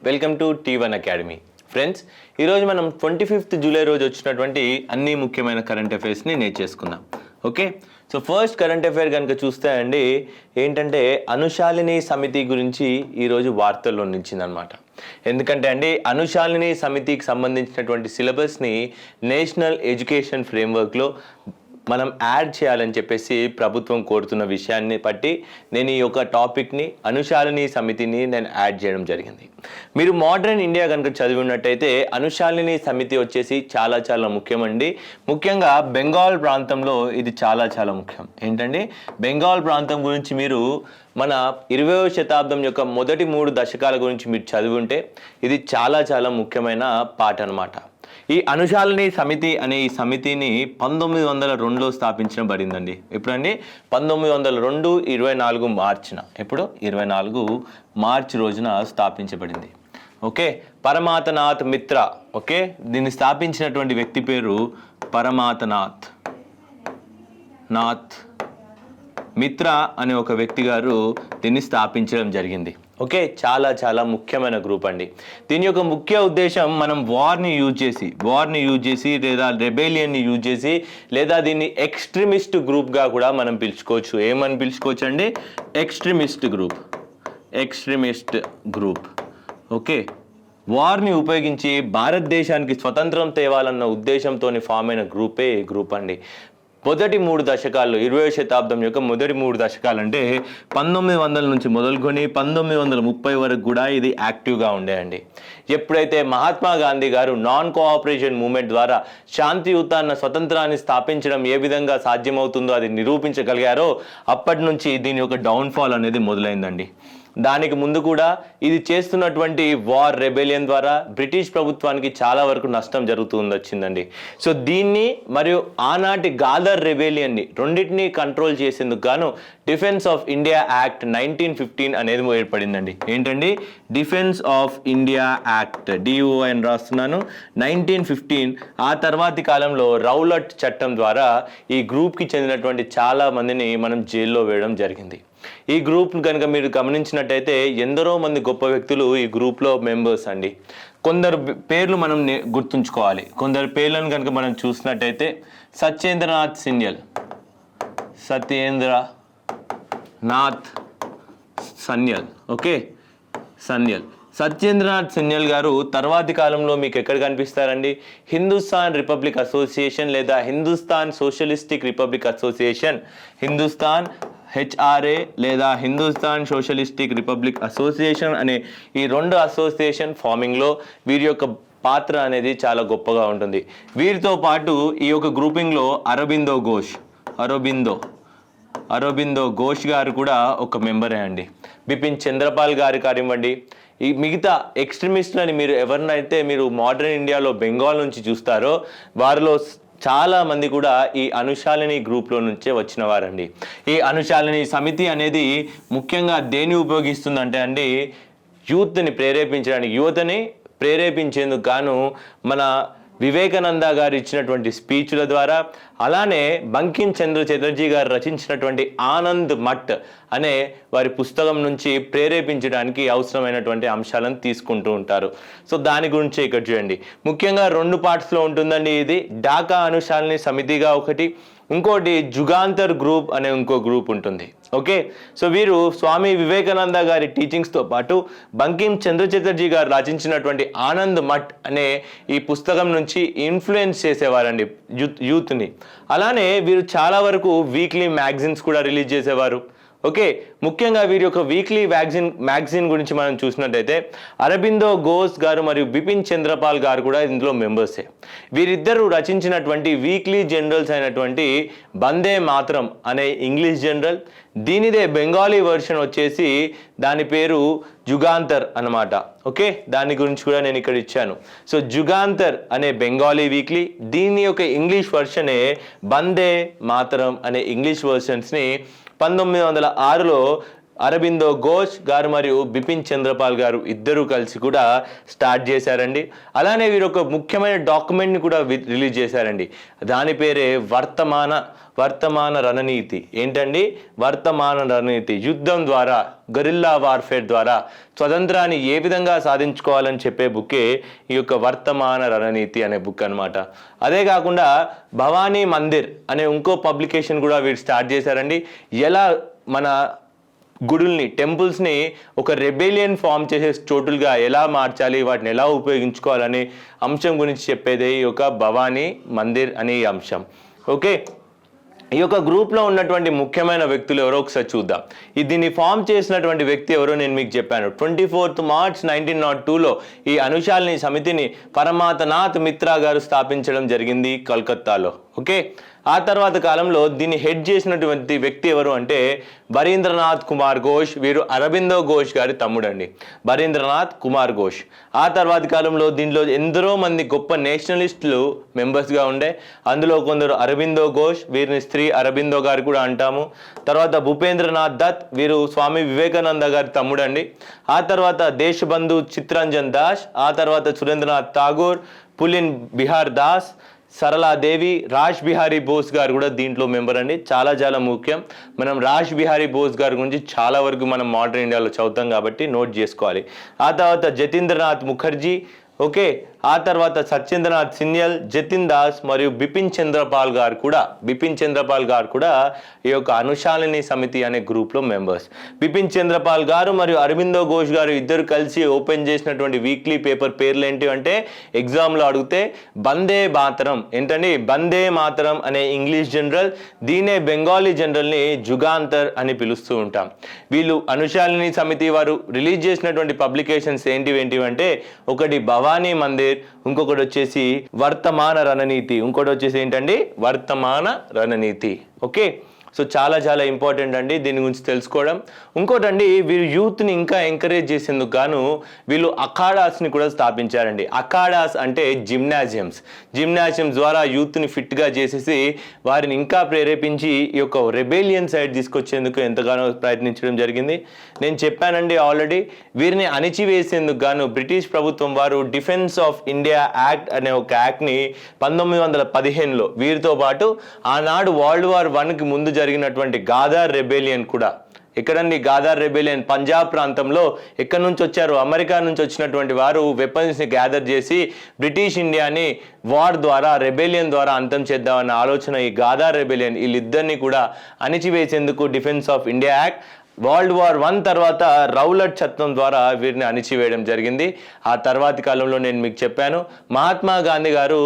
Welcome to T1 academy. Friends, ఈరోజు మనం 25th July రోజు వచ్చినటువంటి అన్ని ముఖ్యమైన కరెంట్ అఫైర్స్ని నేర్చేసుకుందాం. Okay, so first current affair కనుక చూస్తే అండి ఏంటంటే అనుశాలిని సమితి గురించి ఈరోజు వార్తల్లో నిలిచిందనమాట. ఎందుకంటే అండి అనుశాలిని సమితికి సంబంధించినటువంటి సిలబస్ని నేషనల్ ఎడ్యుకేషన్ ఫ్రేమ్వర్క్లో మనం యాడ్ చేయాలని చెప్పేసి ప్రభుత్వం కోరుతున్న విషయాన్ని బట్టి నేను ఈ యొక్క టాపిక్ని అనుశాలిని సమితిని నేను యాడ్ చేయడం జరిగింది. మీరు మోడర్న్ ఇండియా కనుక చదివి ఉన్నట్టయితే అనుశాలిని సమితి వచ్చేసి చాలా చాలా ముఖ్యమండి. ముఖ్యంగా బెంగాల్ ప్రాంతంలో ఇది చాలా ముఖ్యం. ఏంటంటే బెంగాల్ ప్రాంతం గురించి మీరు మన 20వ శతాబ్దం యొక్క మొదటి 3 దశకాల గురించి మీరు చదివి ఉంటే ఇది చాలా ముఖ్యమైన పాట అనమాట. ఈ అనుశాలిని సమితి అనే ఈ సమితిని 1902లో స్థాపించబడిందండి. ఎప్పుడండి? 1902 24 మార్చిన. ఎప్పుడు? 24 మార్చి రోజున స్థాపించబడింది. ఓకే, పరమాతనాథ్ మిత్ర. ఓకే, దీన్ని స్థాపించినటువంటి వ్యక్తి పేరు పరమాతనాథ్ మిత్ర అనే ఒక వ్యక్తి గారు దీన్ని స్థాపించడం జరిగింది. ఓకే, చాలా ముఖ్యమైన గ్రూప్ అండి. దీని యొక్క ముఖ్య ఉద్దేశం మనం వార్ని యూజ్ చేసి లేదా రెబేలియన్ని యూజ్ చేసి లేదా దీన్ని ఎక్స్ట్రీమిస్ట్ గ్రూప్గా కూడా మనం పిలుచుకోవచ్చు. ఏమని పిలుచుకోవచ్చు అండి? Extremist group. ఓకే, వార్ని ఉపయోగించి భారతదేశానికి స్వతంత్రం తేవాలన్న ఉద్దేశంతో ఫామ్ అయిన గ్రూపే ఈ గ్రూప్ అండి. మొదటి 3 దశకాల్లో 20వ శతాబ్దం యొక్క మొదటి 3 దశకాలు అంటే 1900 నుంచి మొదలుకొని 1930 వరకు కూడా ఇది యాక్టివ్గా ఉండేయండి. ఎప్పుడైతే మహాత్మా గాంధీ గారు నాన్ కోఆపరేషన్ మూవ్మెంట్ ద్వారా శాంతియుత స్వతంత్రాన్ని స్థాపించడం ఏ విధంగా సాధ్యమవుతుందో అది నిరూపించగలిగారో అప్పటి నుంచి దీని యొక్క డౌన్ఫాల్ అనేది మొదలైందండి. దానికి ముందు కూడా ఇది చేస్తున్నటువంటి వార్ రెబెలియన్ ద్వారా బ్రిటిష్ ప్రభుత్వానికి చాలా వరకు నష్టం వచ్చిందండి. సో దీన్ని మరియు ఆనాటి గాదర్ రెబెలియన్ని రెండింటినీ కంట్రోల్ చేసేందుకు గాను డిఫెన్స్ ఆఫ్ ఇండియా యాక్ట్ 1915 అనేది ఏర్పడిందండి. ఏంటండి? Defence of India act, DOI అని రాస్తున్నాను, 1915. ఆ తర్వాతి కాలంలో రౌలట్ చట్టం ద్వారా ఈ గ్రూప్కి చెందినటువంటి చాలా మందిని మనం జైల్లో వేయడం జరిగింది. ఈ గ్రూప్ కనుక మీరు గమనించినట్టయితే ఎందరో మంది గొప్ప వ్యక్తులు ఈ గ్రూప్లో మెంబర్స్ అండి. కొందరు పేర్లు మనం గుర్తుంచుకోవాలి. కొందరు పేర్లను కనుక మనం చూసినట్టయితే సత్యేంద్రనాథ్ సన్యల్. ఓకే, సత్యేంద్రనాథ్ సన్యల్ గారు తర్వాతి కాలంలో మీకు ఎక్కడ కనిపిస్తారండి? హిందుస్థాన్ రిపబ్లిక్ అసోసియేషన్ లేదా Hindustan socialistic republic association, Hindustan HRA లేదా హిందుస్థాన్ సోషలిస్టిక్ రిపబ్లిక్ అసోసియేషన్ అనే ఈ 2 అసోసియేషన్ ఫార్మింగ్లో వీరి యొక్క పాత్ర అనేది చాలా గొప్పగా ఉంటుంది. వీరితో పాటు ఈ యొక్క గ్రూపింగ్లో అరబిందో ఘోష్ గారు కూడా ఒక మెంబరే అండి. బిపిన్ చంద్రపాల్ గారి కానివ్వండి, ఈ మిగతా ఎక్స్ట్రీమిస్టులని మీరు ఎవరినైతే మీరు మోడర్న్ ఇండియాలో బెంగాల్ నుంచి చూస్తారో వారిలో చాలా మంది కూడా ఈ అనుశాలిని గ్రూప్లో నుంచే వచ్చిన వారండి. ఈ అనుశాలిని సమితి అనేది ముఖ్యంగా దేన్ని ఉపయోగిస్తుందంటే అండి యువతని ప్రేరేపించేందుకు గాను మన వివేకానంద గారు ఇచ్చినటువంటి స్పీచ్ల ద్వారా, అలానే బంకిం చంద్ర చటర్జీ గారు రచించినటువంటి ఆనంద్ మఠ్ అనే వారి పుస్తకం నుంచి ప్రేరేపించడానికి అవసరమైనటువంటి అంశాలను తీసుకుంటూ ఉంటారు. సో దాని గురించి ఇక్కడ చూడండి. ముఖ్యంగా 2 పార్ట్స్లో ఉంటుందండి. ఇది ఢాకా అనుశాలిని సమితిగా ఒకటి, ఇంకోటి జుగాంతర్ గ్రూప్ అనే ఇంకో గ్రూప్ ఉంటుంది. ఓకే, సో వీరు స్వామి వివేకానంద గారి టీచింగ్స్తో పాటు బంకిం చంద్ర చటర్జీ గారు రచించినటువంటి ఆనంద్ మఠ్ అనే ఈ పుస్తకం నుంచి ఇన్ఫ్లుయెన్స్ చేసేవారండి యూత్ని. అలానే వీరు చాలా వరకు వీక్లీ మ్యాగజైన్స్ కూడా రిలీజ్ చేసేవారు. ఓకే, ముఖ్యంగా వీరి యొక్క వీక్లీ మ్యాగజైన్ గురించి మనం చూసినట్టయితే అరబిందో ఘోష్ గారు మరియు బిపిన్ చంద్రపాల్ గారు కూడా ఇందులో మెంబర్సే. వీరిద్దరూ రచించినటువంటి వీక్లీ జనరల్స్ అయినటువంటి వందే మాతరం అనే ఇంగ్లీష్ జనరల్, దీనిదే బెంగాలీ వర్షన్ వచ్చేసి దాని పేరు జుగాంతర్ అన్నమాట. ఓకే, దాని గురించి కూడా నేను ఇక్కడ ఇచ్చాను. సో జుగాంతర్ అనే బెంగాలీ వీక్లీ, దీని యొక్క ఇంగ్లీష్ వర్షనే వందే మాతరం అనే ఇంగ్లీష్ వర్షన్స్ని 1906లో అరబిందో ఘోష్ గారు మరియు బిపిన్ చంద్రపాల్ గారు ఇద్దరు కలిసి కూడా స్టార్ట్ చేశారండి. అలానే వీరు ఒక ముఖ్యమైన డాక్యుమెంట్ని కూడా రిలీజ్ చేశారండి. దాని పేరే వర్తమాన రణనీతి. ఏంటండి? వర్తమాన రణనీతి. యుద్ధం ద్వారా, గరిల్లా వార్ఫేర్ ద్వారా స్వతంత్రాన్ని ఏ విధంగా సాధించుకోవాలని చెప్పే బుక్కే ఈ యొక్క వర్తమాన రణనీతి అనే బుక్ అనమాట. అదే కాకుండా భవానీ మందిర్ అనే ఇంకో పబ్లికేషన్ కూడా వీరు స్టార్ట్ చేశారండి. ఎలా మన గుడుల్ని, టెంపుల్స్ని ఒక రెబెలియన్ ఫామ్ చేసే చోటులుగా ఎలా మార్చాలి, వాటిని ఎలా ఉపయోగించుకోవాలనే అంశం గురించి చెప్పేదే ఈ యొక్క భవానీ మందిర్ అనే అంశం. ఓకే, ఈ యొక్క గ్రూప్లో ఉన్నటువంటి ముఖ్యమైన వ్యక్తులు ఎవరో ఒకసారి చూద్దాం. దీన్ని ఫామ్ చేసినటువంటి వ్యక్తి ఎవరో నేను మీకు చెప్పాను. 24 మార్చ్ 1902లో ఈ అనుశాలిని సమితిని పరమాతనాథ్ మిత్రా గారు స్థాపించడం జరిగింది కలకత్తాలో. ఓకే, ఆ తర్వాత కాలంలో దీన్ని హెడ్ చేసినటువంటి వ్యక్తి ఎవరు అంటే బరీంద్రనాథ్ కుమార్ ఘోష్. వీరు అరబిందో ఘోష్ గారి తమ్ముడండి, బరీంద్రనాథ్ కుమార్ ఘోష్. ఆ తర్వాత కాలంలో దీనిలో ఎందరో మంది గొప్ప నేషనలిస్టులు మెంబర్స్గా ఉండే. అందులో కొందరు అరబిందో ఘోష్, వీరిని స్త్రీ అరబిందో గారు కూడా అంటాము. తర్వాత భూపేంద్రనాథ్ దత్, వీరు స్వామి వివేకానంద గారి తమ్ముడండి. ఆ తర్వాత దేశబంధు చిత్తరంజన్ దాస్, ఆ తర్వాత సురేంద్రనాథ్ ఠాగూర్, పులిన్ బిహార్ దాస్, సరళాదేవి, రాజ్ బిహారీ బోస్ గారు కూడా దీంట్లో మెంబర్ అండి. చాలా చాలా ముఖ్యం. మనం రాజ్ బిహారీ బోస్ గారి గురించి చాలా వరకు మనం మోడర్న్ ఇండియాలో చదువుతాం కాబట్టి నోట్ చేసుకోవాలి. ఆ తర్వాత జతీంద్రనాథ్ ముఖర్జీ, ఓకే, ఆ తర్వాత సత్యేంద్రనాథ్ సిన్యల్, జతిన్ దాస్ మరియు బిపిన్ చంద్రపాల్ గారు కూడా ఈ యొక్క అనుశాలిని సమితి అనే గ్రూప్లో మెంబర్స్. బిపిన్ చంద్రపాల్ గారు మరియు అరబిందో ఘోష్ గారు ఇద్దరు కలిసి ఓపెన్ చేసినటువంటి వీక్లీ పేపర్ పేర్లు ఏంటి అంటే ఎగ్జామ్లో అడిగితే వందే మాతరం. ఏంటండి? వందే మాతరం అనే ఇంగ్లీష్ జనరల్, దీనే బెంగాలీ జనరల్ని జుగాంతర్ అని పిలుస్తూ ఉంటాం. వీళ్ళు అనుశాలిని సమితి వారు రిలీజ్ చేసినటువంటి పబ్లికేషన్స్ ఏంటివి అంటే ఒకటి భవానీ మందిర్, ఇంకొకటి వచ్చేసి వర్తమాన రణనీతి, ఇంకోటి వచ్చేసి ఏంటండి వర్తమాన రణనీతి. ఓకే, సో చాలా చాలా ఇంపార్టెంట్ అండి దీని గురించి తెలుసుకోవడం. ఇంకోటండి, వీరు యూత్ని ఇంకా ఎంకరేజ్ చేసేందుకు గాను వీళ్ళు అఖాడాస్ని కూడా స్థాపించారండి. అఖాడాస్ అంటే జిమ్నాజియమ్స్ ద్వారా యూత్ని ఫిట్గా చేసేసి వారిని ఇంకా ప్రేరేపించి ఈ యొక్క రెబెలియన్ సైడ్ తీసుకొచ్చేందుకు ఎంతగానో ప్రయత్నించడం జరిగింది. నేను చెప్పానండి ఆల్రెడీ, వీరిని అణిచివేసేందుకు గాను బ్రిటిష్ ప్రభుత్వం వారు డిఫెన్స్ ఆఫ్ ఇండియా యాక్ట్ అనే ఒక యాక్ట్ని 1915లో వీరితో పాటు ఆనాడు వరల్డ్ వార్ 1కి ముందు జరిగినటువంటి గాదార్ రెబెలియన్ కూడా, ఎక్కడండి గాదార్ రెబెలియన్? పంజాబ్ ప్రాంతంలో. ఎక్కడి నుంచి వచ్చారు? అమెరికా నుంచి వచ్చినటువంటి వారు వెపన్స్ని గ్యాదర్ చేసి బ్రిటిష్ ఇండియాని వార్ ద్వారా, రెబెలియన్ ద్వారా అంతం చేద్దామన్న ఆలోచన ఈ గాదార్ రెబెలియన్, వీళ్ళిద్దరిని కూడా అణిచివేసేందుకు Defence of India Act, World War 1 తర్వాత రౌలట్ చట్టం ద్వారా వీరిని అణిచివేయడం జరిగింది. ఆ తర్వాతి కాలంలో నేను మీకు చెప్పాను, మహాత్మా గాంధీ గారు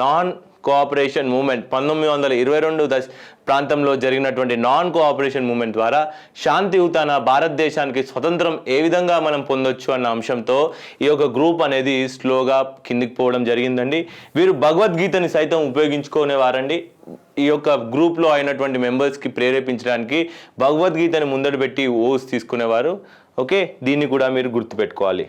నాన్ కోఆపరేషన్ మూమెంట్ 1922 ప్రాంతంలో జరిగినటువంటి నాన్ కోఆపరేషన్ మూమెంట్ ద్వారా శాంతియుతన భారతదేశానికి స్వతంత్రం ఏ విధంగా మనం పొందొచ్చు అన్న అంశంతో ఈ యొక్క గ్రూప్ అనేది స్లోగా కిందికి పోవడం జరిగిందండి. వీరు భగవద్గీతని సైతం ఉపయోగించుకునేవారండి. ఈ యొక్క గ్రూప్లో అయినటువంటి మెంబర్స్కి ప్రేరేపించడానికి భగవద్గీతని ముందట పెట్టి ఓస్ తీసుకునేవారు. ఓకే, దీన్ని కూడా మీరు గుర్తుపెట్టుకోవాలి.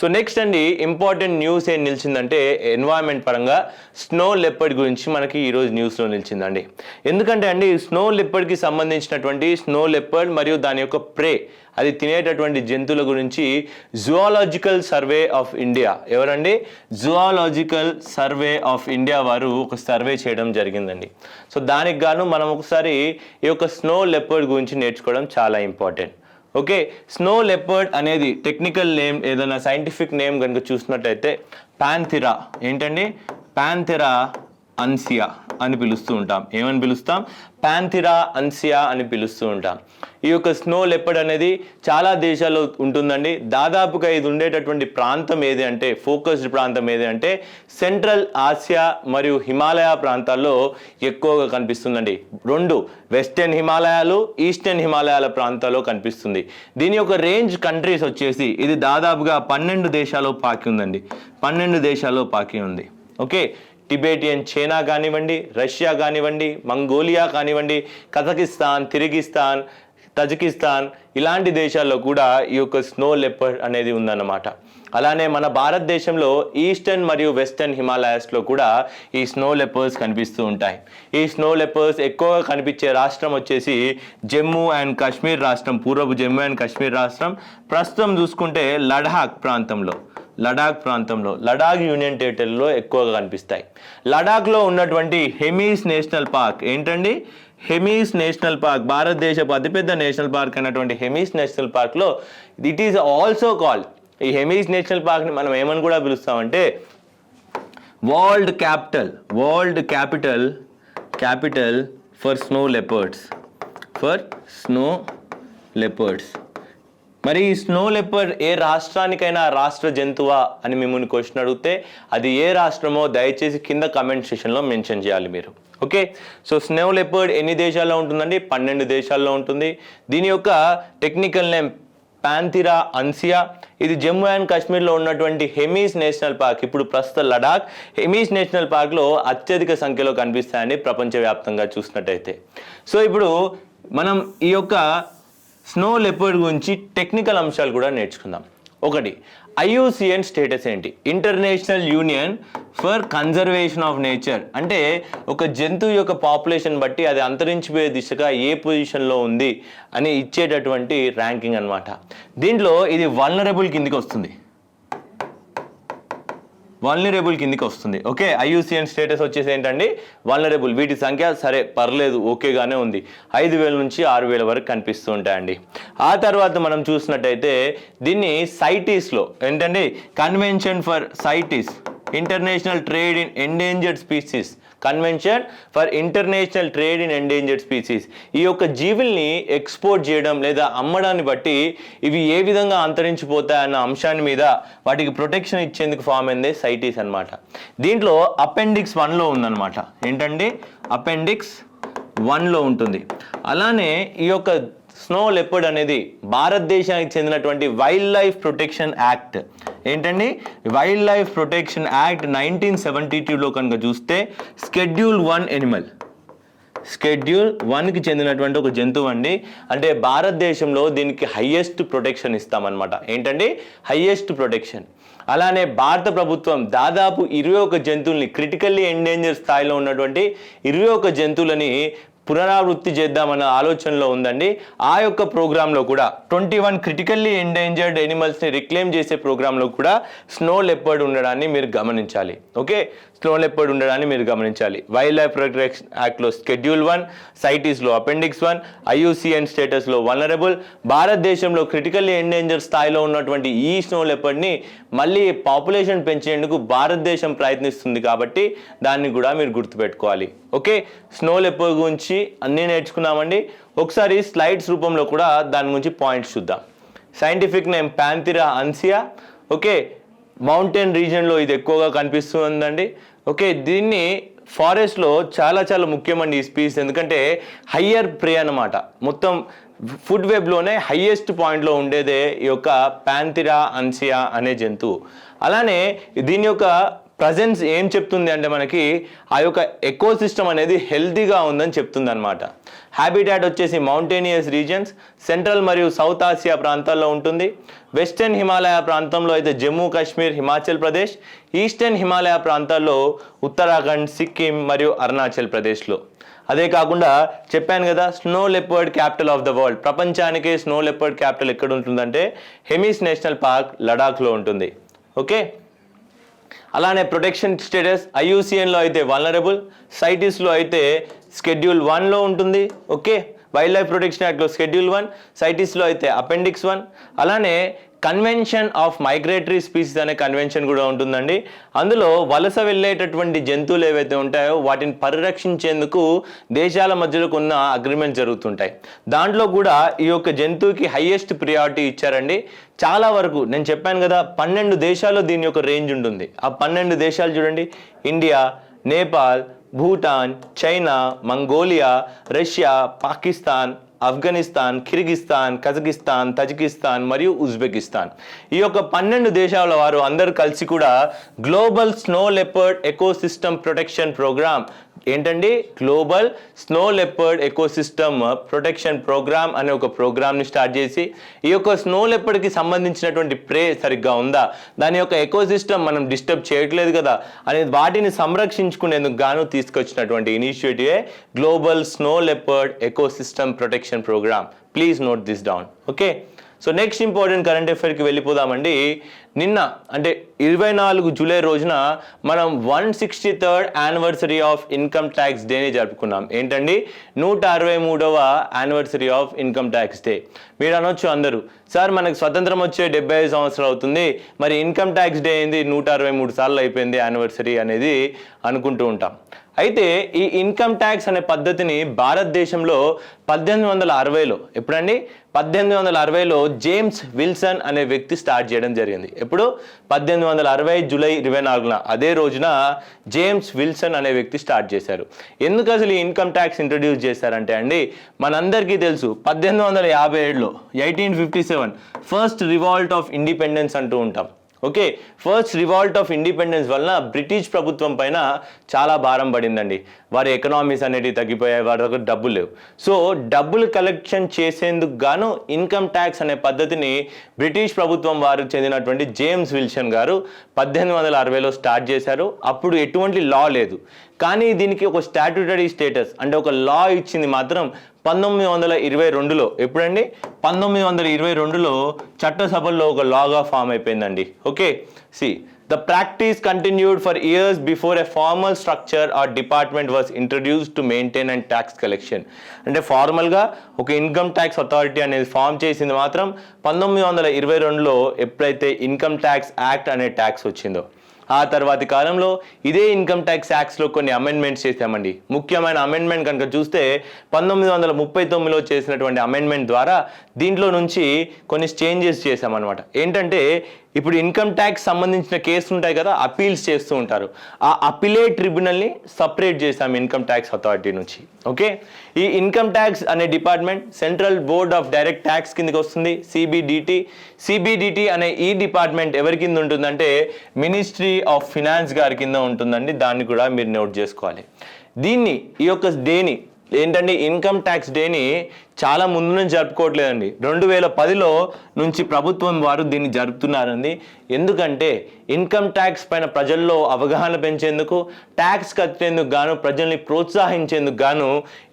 సో నెక్స్ట్ అండి, ఇంపార్టెంట్ న్యూస్ ఏం నిలిచిందంటే ఎన్వైరన్మెంట్ పరంగా స్నో లెపర్డ్ గురించి మనకి ఈరోజు న్యూస్లో నిలిచిందండి. ఎందుకంటే అండి స్నో లెపర్డ్కి సంబంధించినటువంటి స్నో లెపర్డ్ మరియు దాని యొక్క ప్రే, అది తినేటటువంటి జంతువుల గురించి జువాలజికల్ సర్వే ఆఫ్ ఇండియా, ఎవరండి? జువాలజికల్ సర్వే ఆఫ్ ఇండియా వారు ఒక సర్వే చేయడం జరిగిందండి. సో దానికి గాను మనం ఒకసారి ఈ యొక్క స్నో లెపర్డ్ గురించి నేర్చుకోవడం చాలా ఇంపార్టెంట్. ఓకే, స్నో లెపర్డ్ అనేది టెక్నికల్ నేమ్, ఏదైనా సైంటిఫిక్ నేమ్ కనుక చూసినట్టయితే ప్యాంథెరా, ఏంటండి? ప్యాంథెరా అన్సియా అని పిలుస్తూ ఉంటాం. ఏమని పిలుస్తాం? ప్యాంథెరా అన్సియా అని పిలుస్తూ ఉంటాం. ఈ యొక్క స్నో లెపర్డ్ అనేది చాలా దేశాల్లో ఉంటుందండి. దాదాపుగా ఇది ఉండేటటువంటి ప్రాంతం ఏది అంటే, ఫోకస్డ్ ప్రాంతం ఏది అంటే సెంట్రల్ ఆసియా మరియు హిమాలయ ప్రాంతాల్లో ఎక్కువగా కనిపిస్తుందండి. 2 వెస్టర్న్ హిమాలయాలు, ఈస్టర్న్ హిమాలయాల ప్రాంతాల్లో కనిపిస్తుంది. దీని యొక్క రేంజ్ కంట్రీస్ వచ్చేసి ఇది దాదాపుగా 12 దేశాల్లో పాకి ఉందండి. 12 దేశాల్లో పాకి ఉంది. ఓకే, టిబెటియన్ చైనా కానివ్వండి, రష్యా కానివ్వండి, మంగోలియా కానివ్వండి, కజకిస్తాన్, కిర్గిస్తాన్, తజికిస్తాన్, ఇలాంటి దేశాల్లో కూడా ఈ యొక్క స్నో లెపర్డ్ అనేది ఉందన్నమాట. అలానే మన భారతదేశంలో ఈస్టర్న్ మరియు వెస్టర్న్ హిమాలయాస్లో కూడా ఈ స్నో లెపర్డ్స్ కనిపిస్తూ ఉంటాయి. ఈ స్నో లెపర్డ్స్ ఎక్కువగా కనిపించే రాష్ట్రం వచ్చేసి జమ్మూ అండ్ కాశ్మీర్ రాష్ట్రం, పూర్వపు జమ్మూ అండ్ కాశ్మీర్ రాష్ట్రం. ప్రస్తుతం చూసుకుంటే లడాక్ ప్రాంతంలో లడాక్ యూనియన్ టెరిటరీలో ఎక్కువగా కనిపిస్తాయి. లడాక్లో ఉన్నటువంటి హెమీస్ నేషనల్ పార్క్ ఏంటండి? హెమీస్ నేషనల్ పార్క్, భారతదేశపు అతిపెద్ద నేషనల్ పార్క్ అయినటువంటి హెమీస్ నేషనల్ పార్క్లో ఇట్ ఈస్ ఆల్సో కాల్డ్, ఈ హెమీస్ నేషనల్ పార్క్ని మనం ఏమని కూడా పిలుస్తామంటే world capital for snow leopards. మరి ఈ స్నో లెపర్డ్ ఏ రాష్ట్రానికైనా రాష్ట్ర జంతువా అని మిమ్మల్ని క్వశ్చన్ అడిగితే అది ఏ రాష్ట్రమో దయచేసి కింద కమెంట్ సెక్షన్లో మెన్షన్ చేయాలి మీరు. ఓకే, సో స్నో లెపర్డ్ ఎన్ని దేశాల్లో ఉంటుందండి? 12 దేశాల్లో ఉంటుంది. దీని యొక్క టెక్నికల్ నేమ్ ప్యాంథిరా అన్సియా. ఇది జమ్మూ అండ్ కాశ్మీర్లో ఉన్నటువంటి హెమీస్ నేషనల్ పార్క్, ఇప్పుడు ప్రస్తుత లడాక్ హెమీస్ నేషనల్ పార్క్లో అత్యధిక సంఖ్యలో కనిపిస్తాయని ప్రపంచవ్యాప్తంగా చూసినట్టయితే. సో ఇప్పుడు మనం ఈ యొక్క స్నో లెపర్డ్ గురించి టెక్నికల్ అంశాలు కూడా నేర్చుకుందాం. ఒకటి, IUCN స్టేటస్ ఏంటి? International union for conservation of nature. అంటే ఒక జంతువు యొక్క పాపులేషన్ బట్టి అది అంతరించిపోయే దిశగా ఏ పొజిషన్లో ఉంది అని ఇచ్చేటటువంటి ర్యాంకింగ్ అనమాట. దీంట్లో ఇది వల్నరబుల్ కిందికి వస్తుంది. ఓకే, IUCN స్టేటస్ వచ్చేసి ఏంటండి? వల్నరబుల్. వీటి సంఖ్య సరే పర్లేదు, ఓకేగానే ఉంది. 5,000 నుంచి 6,000 వరకు కనిపిస్తూ ఉంటాయండి. ఆ తర్వాత మనం చూసినట్టయితే దీన్ని సైటీస్లో ఏంటండి? Convention for సైటీస్, international trade in endangered species, ఈ యొక్క జీవుల్ని ఎక్స్పోర్ట్ చేయడం లేదా అమ్మడాన్ని బట్టి ఇవి ఏ విధంగా అంతరించిపోతాయన్న అంశాన్ని మీద వాటికి ప్రొటెక్షన్ ఇచ్చేందుకు ఫామ్ అయిందే సైటీస్ అనమాట. దీంట్లో అపెండిక్స్ 1లో ఉందన్నమాట. ఏంటండి? అపెండిక్స్ 1లో ఉంటుంది. అలానే ఈ యొక్క స్నో లెపర్డ్ అనేది భారతదేశానికి చెందినటువంటి వైల్డ్ లైఫ్ ప్రొటెక్షన్ యాక్ట్. ఏంటండి? వైల్డ్ లైఫ్ ప్రొటెక్షన్ యాక్ట్ 1972లో కనుక చూస్తే షెడ్యూల్ 1కి చెందినటువంటి ఒక జంతువు అండి. అంటే భారతదేశంలో దీనికి హైయెస్ట్ ప్రొటెక్షన్ ఇస్తామన్నమాట. ఏంటండి? Highest protection. అలానే భారత ప్రభుత్వం దాదాపు 21 జంతువుల్ని, క్రిటికల్లీ ఎండేంజర్ స్థాయిలో ఉన్నటువంటి 21 జంతువులని పునరావృత్తి చేద్దామన్న ఆలోచనలో ఉందండి. ఆ యొక్క ప్రోగ్రాంలో కూడా 21 క్రిటికల్లీ ఎండేంజర్డ్ ఎనిమల్స్ని రిక్లెయిమ్ చేసే ప్రోగ్రాంలో కూడా స్నో లెపర్డ్ ఉండడాన్ని మీరు గమనించాలి. ఓకే, స్నో లెపర్డ్ ఉండడాన్ని మీరు గమనించాలి. వైల్డ్ లైఫ్ ప్రొటెక్షన్ యాక్ట్లో షెడ్యూల్ 1, సైటీస్లో అపెండిక్స్ 1, IUCN స్టేటస్లో వల్నరబుల్. భారతదేశంలో క్రిటికల్లీ ఎండేంజర్ స్థాయిలో ఉన్నటువంటి ఈ స్నో లెపర్డ్ని మళ్ళీ పాపులేషన్ పెంచేందుకు భారతదేశం ప్రయత్నిస్తుంది కాబట్టి దాన్ని కూడా మీరు గుర్తుపెట్టుకోవాలి. ఓకే, స్నో లెపర్డ్ గురించి అన్నీ నేర్చుకున్నామండి. ఒకసారి స్లైడ్స్ రూపంలో కూడా దాని గురించి పాయింట్స్ చూద్దాం. Scientific name Panthera uncia. Okay, mountain రీజియన్లో ఇది ఎక్కువగా కనిపిస్తుందండి. ఓకే, దీన్ని ఫారెస్ట్లో చాలా చాలా ముఖ్యమండి ఈ స్పీస్, ఎందుకంటే హయ్యర్ ప్రే అన్నమాట. మొత్తం ఫుడ్ వెబ్లోనే హయ్యెస్ట్ పాయింట్లో ఉండేదే ఈ యొక్క ప్యాంథిరా అన్సియా అనే జంతువు. అలానే దీని యొక్క ప్రజెన్స్ ఏం చెప్తుంది అంటే మనకి ఆ యొక్క ఎకోసిస్టమ్ అనేది హెల్తీగా ఉందని చెప్తుంది అనమాట. హ్యాబిటాట్ వచ్చేసి మౌంటేనియస్ రీజియన్స్, సెంట్రల్ మరియు సౌత్ ఆసియా ప్రాంతాల్లో ఉంటుంది. వెస్టర్న్ హిమాలయ ప్రాంతంలో అయితే జమ్మూ కాశ్మీర్, హిమాచల్ ప్రదేశ్, ఈస్టర్న్ హిమాలయ ప్రాంతాల్లో ఉత్తరాఖండ్, సిక్కిం మరియు అరుణాచల్ ప్రదేశ్లో. అదే కాకుండా చెప్పాను కదా, snow leopard capital of the world, ప్రపంచానికి స్నో లెపర్డ్ క్యాపిటల్ ఎక్కడ ఉంటుందంటే హెమీస్ నేషనల్ పార్క్ లడాఖ్లో ఉంటుంది. ఓకే, అలానే ప్రొటెక్షన్ స్టేటస్ IUCNలో అయితే వల్నరబుల్, సైటీస్లో అయితే షెడ్యూల్ 1లో ఉంటుంది. ఓకే, వైల్డ్ లైఫ్ ప్రొటెక్షన్ యాక్ట్లో షెడ్యూల్ 1, సైటీస్లో అయితే అపెండిక్స్ 1. అలానే కన్వెన్షన్ ఆఫ్ మైగ్రేటరీ స్పీసీస్ అనే కన్వెన్షన్ కూడా ఉంటుందండి. అందులో వలస వెళ్ళేటటువంటి జంతువులు ఏవైతే ఉంటాయో వాటిని పరిరక్షించేందుకు దేశాల మధ్యలో ఉన్న అగ్రిమెంట్ జరుగుతుంటాయి. దాంట్లో కూడా ఈ యొక్క జంతువుకి హైయెస్ట్ ప్రియారిటీ ఇచ్చారండి. చాలా వరకు నేను చెప్పాను కదా, 12 దేశాల్లో దీని యొక్క రేంజ్ ఉంటుంది. ఆ 12 దేశాలు చూడండి: India, Nepal, Bhutan, China, Mongolia, Russia, Pakistan, Afghanistan, Kyrgyzstan, Kazakhstan, Tajikistan మరియు ఉజ్బెకిస్తాన్. ఈ యొక్క 12 దేశాల వారు అందరూ కలిసి కూడా global snow leopard ecosystem protection programme ఏంటండి global snow leopard ecosystem protection programme అనే ఒక ప్రోగ్రామ్ని స్టార్ట్ చేసి ఈ యొక్క స్నో లెపర్డ్కి సంబంధించినటువంటి ప్రే సరిగ్గా ఉందా, దాని యొక్క ఎకోసిస్టమ్ మనం డిస్టర్బ్ చేయట్లేదు కదా అనేది వాటిని సంరక్షించుకునేందుకు గాను తీసుకొచ్చినటువంటి ఇనిషియేటివే global snow leopard ecosystem protection programme. Please note this down. Okay, so next important current అఫైర్కి వెళ్ళిపోదామండి. నిన్న అంటే 24 జూలై రోజున మనం 163rd anniversary of income tax డేని జరుపుకున్నాం. ఏంటండి 163వ anniversary of income tax day. మీరు అనొచ్చు అందరూ, సార్ మనకు స్వతంత్రం వచ్చే 75 సంవత్సరాలు అవుతుంది, మరి ఇన్కమ్ ట్యాక్స్ డే ఏంది 163 సార్లు అయిపోయింది యానివర్సరీ అనేది అనుకుంటూ ఉంటాం. అయితే ఈ ఇన్కమ్ ట్యాక్స్ అనే పద్ధతిని భారతదేశంలో 1860లో ఎప్పుడండి 1860లో జేమ్స్ విల్సన్ అనే వ్యక్తి స్టార్ట్ చేయడం జరిగింది. ఎప్పుడు 1860 జూలై 24న అదే రోజున జేమ్స్ విల్సన్ అనే వ్యక్తి స్టార్ట్ చేశారు. ఎందుకు అసలు ఈ ఇన్కమ్ ట్యాక్స్ ఇంట్రడ్యూస్ చేశారంటే అండి, మనందరికీ తెలుసు 1857లో 1857 ఫస్ట్ రివాల్ట్ ఆఫ్ ఇండిపెండెన్స్ అంటూ ఉంటాం. Okay, first revolt of independence వలన బ్రిటిష్ ప్రభుత్వం పైన చాలా భారం పడిందండి. వారి ఎకనామీస్ అనేటివి తగ్గిపోయాయి, వారి దగ్గర డబ్బులు లేవు. సో డబ్బులు కలెక్షన్ చేసేందుకు గాను ఇన్కమ్ ట్యాక్స్ అనే పద్ధతిని బ్రిటిష్ ప్రభుత్వం వారు చెందినటువంటి జేమ్స్ విల్సన్ గారు 1860లో స్టార్ట్ చేశారు. అప్పుడు ఎటువంటి లా లేదు, కానీ దీనికి ఒక స్టాట్యూటరీ స్టేటస్ అంటే ఒక లా ఇచ్చింది మాత్రం 1922లో. ఎప్పుడండి 1922లో చట్టసభల్లో ఒక లాగా ఫామ్ అయిపోయిందండి. Okay, see the practice continued for years before a formal structure or department was introduced to maintain and tax collection. అంటే ఫార్మల్గా ఒక ఇన్కమ్ ట్యాక్స్ అథారిటీ అనేది ఫామ్ చేసింది మాత్రం 1922లో ఎప్పుడైతే ఇన్కమ్ ట్యాక్స్ యాక్ట్ అనే ట్యాక్స్ వచ్చిందో. ఆ తర్వాతి కాలంలో ఇదే ఇన్కమ్ ట్యాక్స్ యాక్ట్స్లో కొన్ని అమెండ్మెంట్స్ చేశామండి. ముఖ్యమైన అమెండ్మెంట్ కనుక చూస్తే 1939లో చేసినటువంటి అమెండ్మెంట్ ద్వారా దీంట్లో నుంచి కొన్ని చేంజెస్ చేశామన్నమాట. ఏంటంటే ఇప్పుడు ఇన్కమ్ ట్యాక్స్ సంబంధించిన కేసులు ఉంటాయి కదా, అపీల్స్ చేస్తూ ఉంటారు, ఆ అపిలేట్ ట్రిబ్యునల్ని సపరేట్ చేశాం ఇన్కమ్ ట్యాక్స్ అథారిటీ నుంచి. ఓకే, ఈ ఇన్కమ్ ట్యాక్స్ అనే department central board of direct tax కిందకి వస్తుంది, సిబిడిటి అనే ఈ డిపార్ట్మెంట్ ఎవరి కింద ఉంటుందంటే మినిస్ట్రీ ఆఫ్ ఫినాన్స్ గారి కింద ఉంటుందండి. దాన్ని కూడా మీరు నోట్ చేసుకోవాలి. దీన్ని ఈ యొక్క డేని ఏంటంటే ఇన్కమ్ ట్యాక్స్ డేని చాలా ముందు నుంచి జరుపుకోవట్లేదండి, 2010లో నుంచి ప్రభుత్వం వారు దీన్ని జరుపుతున్నారండి. ఎందుకంటే ఇన్కమ్ ట్యాక్స్ పైన ప్రజల్లో అవగాహన పెంచేందుకు, ట్యాక్స్ కట్టేందుకు గాను, ప్రజల్ని ప్రోత్సహించేందుకు గాను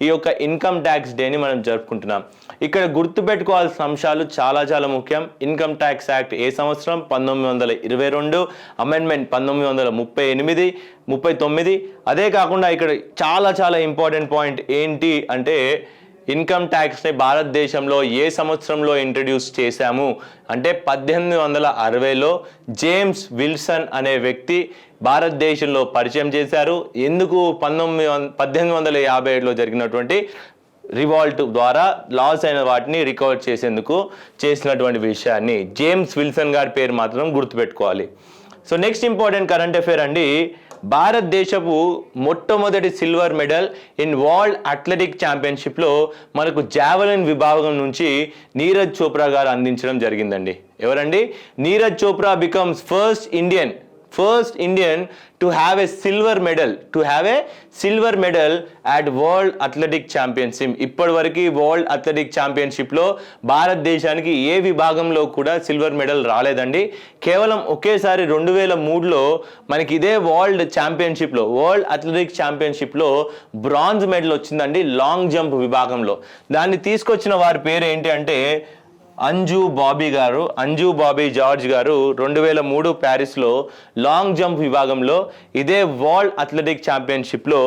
ఈ యొక్క ఇన్కమ్ ట్యాక్స్ డేని మనం జరుపుకుంటున్నాం. ఇక్కడ గుర్తుపెట్టుకోవాల్సిన అంశాలు చాలా చాలా ముఖ్యం. ఇన్కమ్ ట్యాక్స్ యాక్ట్ ఏ సంవత్సరం 1922, అమెండ్మెంట్ 1938, 39. అదే కాకుండా ఇక్కడ చాలా చాలా ఇంపార్టెంట్ పాయింట్ ఏంటి అంటే ఇన్కమ్ ట్యాక్స్ని భారతదేశంలో ఏ సంవత్సరంలో ఇంట్రడ్యూస్ చేశాము అంటే 1860లో జేమ్స్ విల్సన్ అనే వ్యక్తి భారతదేశంలో పరిచయం చేశారు. ఎందుకు 1857లో జరిగినటువంటి రివాల్ట్ ద్వారా లాస్ అయిన వాటిని రికవర్ చేసేందుకు చేసినటువంటి విషయాన్ని జేమ్స్ విల్సన్ గారి పేరు మాత్రం గుర్తుపెట్టుకోవాలి. So next important current affair అండి, భారతదేశపు మొట్టమొదటి silver medal in world athletic ఛాంపియన్షిప్లో మనకు జావెలిన్ విభాగం నుంచి నీరజ్ చోప్రా గారు అందించడం జరిగిందండి. ఎవరండి? Neeraj Chopra becomes first Indian to have a silver medal at World Athletic Championship. ఇప్పటి వరకు వరల్డ్ అథ్లెటిక్ ఛాంపియన్షిప్లో భారతదేశానికి ఏ విభాగంలో కూడా సిల్వర్ మెడల్ రాలేదండి. కేవలం ఒకేసారి 2003లో మనకి ఇదే వరల్డ్ అథ్లెటిక్ ఛాంపియన్షిప్లో బ్రాంజ్ మెడల్ వచ్చిందండి లాంగ్ జంప్ విభాగంలో. దాన్ని తీసుకొచ్చిన వారి పేరు ఏంటి అంటే అంజు బాబీ జార్జ్ గారు 2003 ప్యారిస్లో లాంగ్ జంప్ విభాగంలో ఇదే వరల్డ్ అథ్లెటిక్ ఛాంపియన్షిప్లో